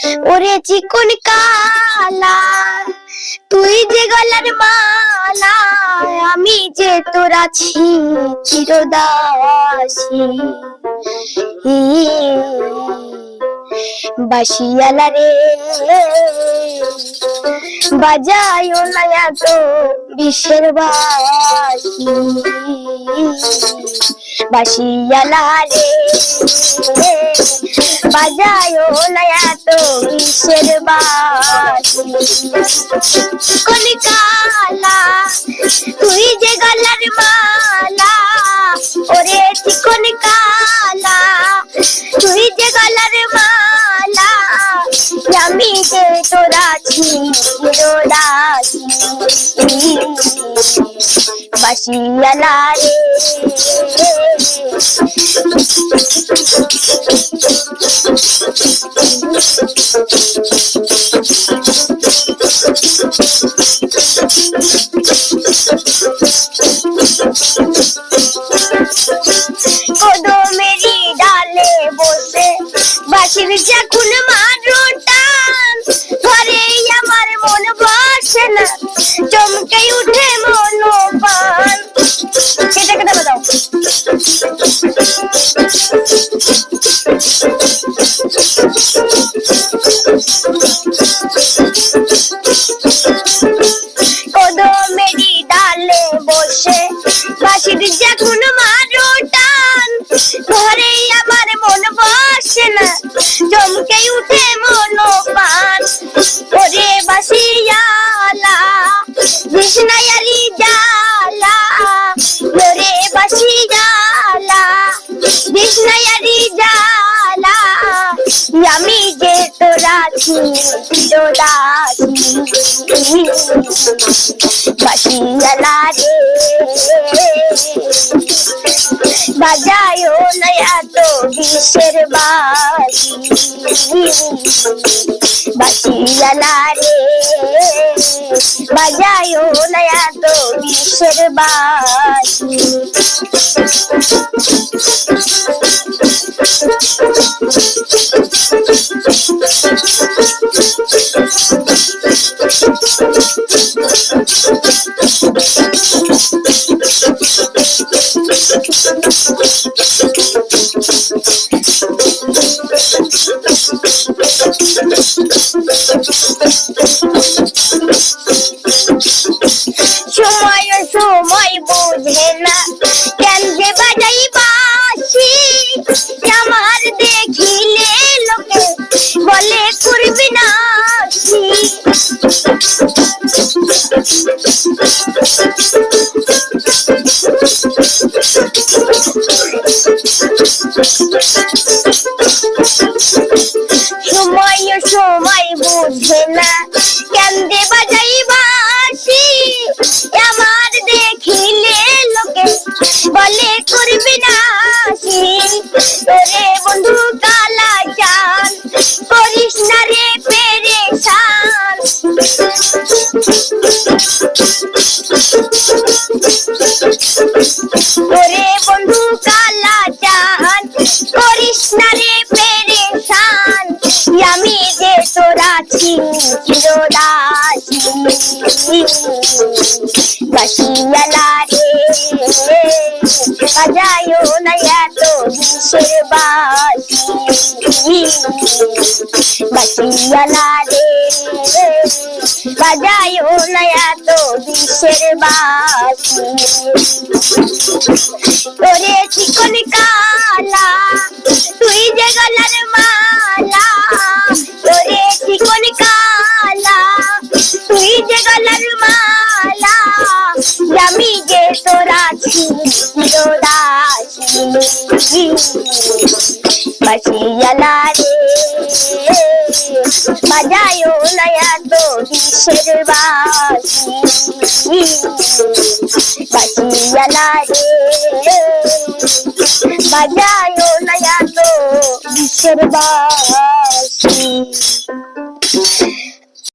ওরে চিকন কালা তুই যে গলার মালা, আমি যে তোর আছি চিরদাসী। বাঁশিয়ালা রে বাজায়ো না এত বিষের বাঁশি। বাঁশিয়ালা রে বাজায়ো না এত বিষের বাঁশি। কোন কালা তুই যে গলার মালা, ওরে চিকন কালা তুই যে গলার মালা, আমি যে তোর আছি চিরদাসী। বাঁশিয়ালা রে কদমেরই ডালে বসে বাঁশির যখন মারো টান, ঘরে আমার মন বসে না, চমকে উঠে মনোবান। কেটে কেটে বাজাও। কদমেরই ডালে বসে বাঁশির যখন মারো টান, ঘরে আমার মন বসে না, চমকে উঠে মনোবান। ওরে বাঁশিয়ালা কৃষ্ণায়ারি জালা, ওরে বাঁশিয়ালা কৃষ্ণায়ারি জালা, আমি যে তোর আছি চিরদাসী। বাঁশিয়ালা রে বাজায়ো না এত বিষের বাঁশি। বাঁশিয়ালা রে বাজায়ো না এত বিষের বাঁশি। সময় সময় বুঝে না কেন যে বাজাই বাঁশি, আমার দেখিলে লোকে বলে করবি নাশি। সময় সময় বুঝে না কেন যে বাজাই বাঁশি, আমার দেখিলে লোকে বলে করবি নাশি। তোরে বন্ধু কালা চান করিস না রে পেরেশান। তোরে বন্ধু কালা চান করিস না রে পেরেশান, আমি যে তোর আছি চিরদাসী। বাঁশিয়ালা রে বাজায়ো না এত বিষের বাঁশি। বাঁশিয়ালা রে বাজায়ো না এত বিষের বাঁশি। ওরে চিকন কালা তুই যে গলার মালা, ওরে চিকন কালা তুই যে গলার মালা, আমি যে তোর আছি চিরদাসী। বাঁশিয়ালা রে বাজায়ো না এত বিষের বাঁশি। বাঁশিয়ালা রে বাজায়ো না এত বিষের বাঁশি।